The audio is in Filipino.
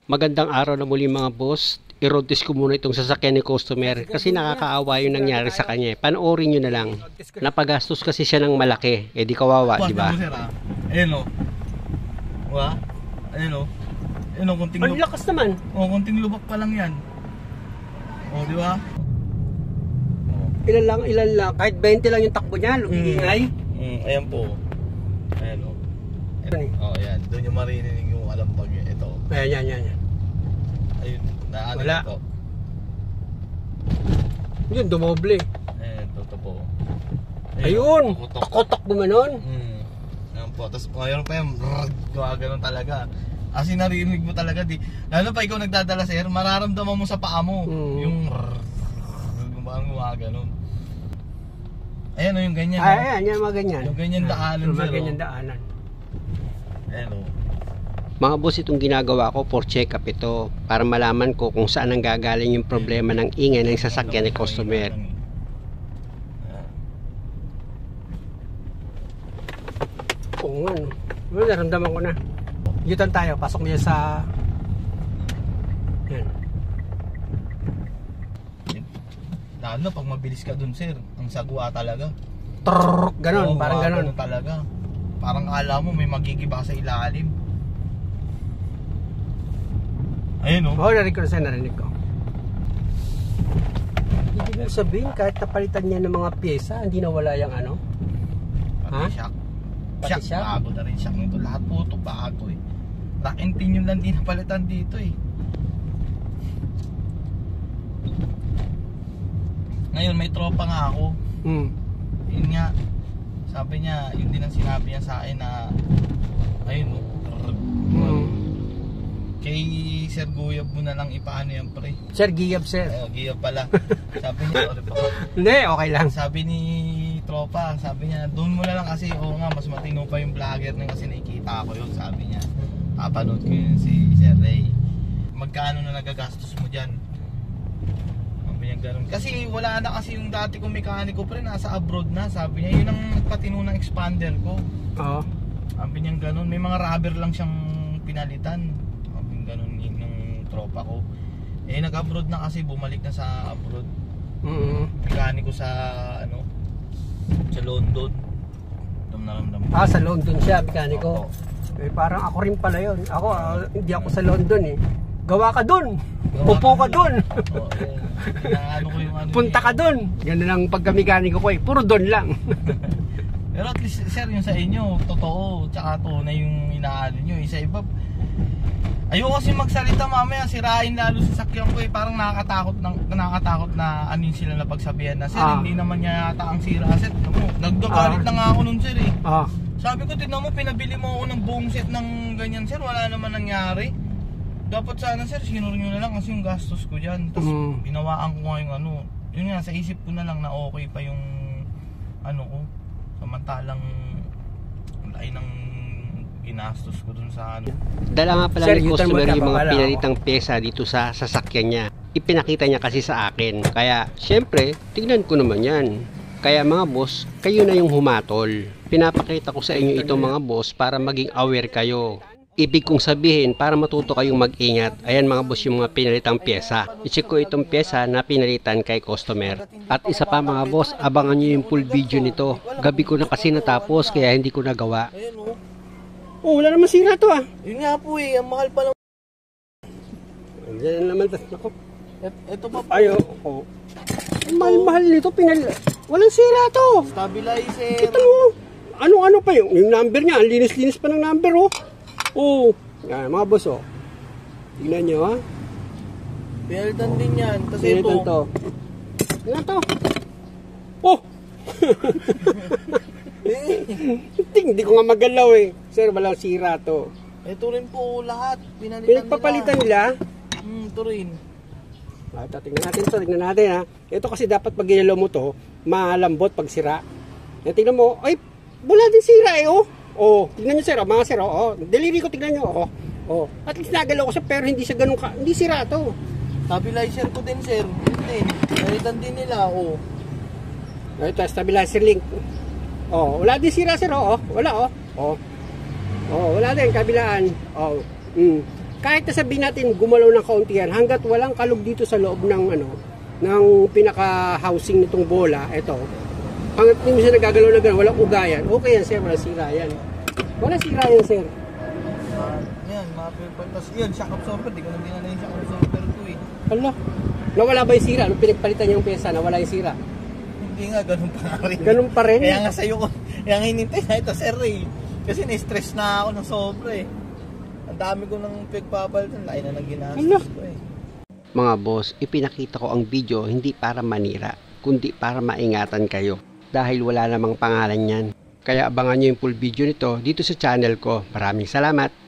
Magandang araw na muli mga boss. I-road test ko muna itong sasakyan ni customer kasi nakakaawa yung nangyari sa kanya. Panoorin nyo na lang. Napagastos kasi siya ng malaki. Eh di kawawa, di ba? Ayun o. Diba? Ayun o. Ayun o, kunting lubak. Ang lakas naman. O, kunting lubak pa lang yan. O, di ba? Ilan lang. Kahit 20 lang yung takbo niya, lumingay. Ayan po. Ayan o. O, ayan. Doon yung marinig yung alambag. Ito. Ayan. Ayun. Naano Wala. ito. Yun, dumoble. Ayan, ito po. Ayun. Takotak gumanon. Ayan po. Tapos ngayon pa yan, gumaganon talaga. Kasi narinig mo talaga, lalo pa ikaw nagdadala sir, mararamdaman mo sa paa mo. Yung gumaganon. Ayan o, yung ganyan. Ayan, yan mga ganyan. Yung ganyan daanan sir. Mga ganyan daanan. Ayan o. Mga boss, itong ginagawa ko for check up ito para malaman ko kung saan ang gagaling yung problema ng ingay ng sasakyan ni customer. Oo nga, no? Naramdaman ko na. Yutan tayo, pasok niya sa... Yan. Lalo pag mabilis ka dun sir, ang sagwa talaga. Trrrr, ganon, parang ganon. Talaga. Parang akala mo may magigiba sa ilalim. Ayun o. Oo, narinig ko. Hindi mo sabihin, kahit napalitan niya ng mga pyesa, hindi nawala yung ano? Pati shock. Pati shock? Bago na rin shock nito. Lahat po ito bago eh. Lock and pinion lang din napalitan dito eh. Ngayon may tropa nga ako. Yun nga. Sabi niya, yun din ang sinabi niya sa akin na ayun o. Kay Sir Guyab mo na lang ipaano yan pre. Sir Giyab, sir. Giyab pala. Sabi niya, sorry po. Hindi, okay lang. Sabi ni tropa, sabi niya, doon mo na lang kasi, oo nga, mas matino pa yung vlogger na kasi nakikita ko yun, sabi niya. Papanood ko yun si Sir Ray. Magkano na nagagastos mo dyan? Sabi niya ganun. Kasi wala na kasi yung dati kong mekaniko pre, nasa abroad na. Sabi niya, yun ang patino ng expander ko. Oo. Sabi niya ganun, may mga rubber lang siyang pinalitan. Ganun yung tropa ko. Eh nag-abroad na kasi, bumalik na sa abroad. Mekaniko sa ano, sa London. Naramdam. Sa London siya, mekaniko. Eh, parang ako rin pala yun. Ako, hindi ako sa London eh. Gawa ka dun. Upo ka dun. Ano ko yung ano. Punta ka dun. Ganun ang pagka-mekaniko ko eh. Puro dun lang. Pero at least sir, yung sa inyo, totoo. Tsaka tunay yung inaano nyo. Isa iba, ayoko kasi magsalita mamaya, sirain lalo sa sakyan ko eh. Parang nakakatakot na anin sila na pagsabihan na sir, hindi naman niya yata ang sira set. Nagdagalit na nga ako nun sir eh. Sabi ko, tignan mo, pinabili mo ako ng buong set ng ganyan sir, wala naman nangyari. Dapat sana sir, sinuro nyo na lang kasi yung gastos ko dyan. Tapos binawaan ko nga yung ano, yun nga, sa isip ko na lang na okay pa yung ano ko. Samantalang lain ng ginastos ko dun sa ano. Dala nga pala ni customer yung mga pinalitang pyesa dito sa sasakyan niya. Ipinakita niya kasi sa akin. Kaya syempre, tignan ko naman yan. Kaya mga boss, kayo na yung humatol. Pinapakita ko sa inyo ito mga boss para maging aware kayo. Ibig kong sabihin para matuto kayong mag-ingat. Ayan mga boss yung mga pinalitang pyesa. I-check ko itong pyesa na pinalitan kay customer. At isa pa mga boss, abangan nyo yung full video nito. Gabi ko na kasi natapos kaya hindi ko nagawa. Oh, wala naman sira to ah. Yun nga po eh, ang mahal pa lang. Diyan naman ako. Ito pa po. Ayo, oh. Mahal nito, walang sira to. Stabilizer. Ito mo. Ano pa yung number niya, ang linis-linis pa ng number oh. Oh, yan mga boss oh. Tingnan nyo ha. Pinalitan din yan. Kasi ito. Tingnan to. Oh. Hindi ko nga magalaw eh. Sir, walang sira to. Ito rin po lahat. Pinagpapalitan nila. Ito rin. Tingnan natin ha. Ito kasi dapat pag ginalaw mo to, malambot pag sira. Tingnan mo, ay, wala din sira eh oh. Oh, tingnan nyo sir, mga sir oh. Deliri ko, tingnan nyo oh. At least nagalaw ko siya pero hindi siya ganun ka. Hindi sira to. Stabilizer ko din sir. Pinalitan din nila oh. Ito, stabilizer link. Oh, wala din sira sir, oh. Wala, oh. Oh. Oh, wala din kabilaan. Oh. kahit na sabihin natin gumalaw ng kaunti yan, hanggat walang kalog dito sa loob ng ng pinaka-housing nitong bola, ito, hanggat hindi mo siya nagagalaw na gano'n, walang ugayan, okay yan sir, wala sira yan. Wala sira yan sir. Yan, mga paper. Tapos yun, shock absorber, di ko na dinala yung shock absorber ko eh. Hala, nawala ba yung sira? Nung pinagpalitan niya yung pyesa, nawala yung sira? Hindi nga, ganun pa rin. Ganun pa rin? Kaya nga sa'yo ko, kaya nga hinintay na ito sir eh. Kasi na-stress na ako ng sobra eh. Ang dami ko ng pagpapalitan, lain na ginastos ko eh. Mga boss, ipinakita ko ang video hindi para manira, kundi para maingatan kayo. Dahil wala namang pangalan yan. Kaya abangan nyo yung full video nito dito sa channel ko. Maraming salamat!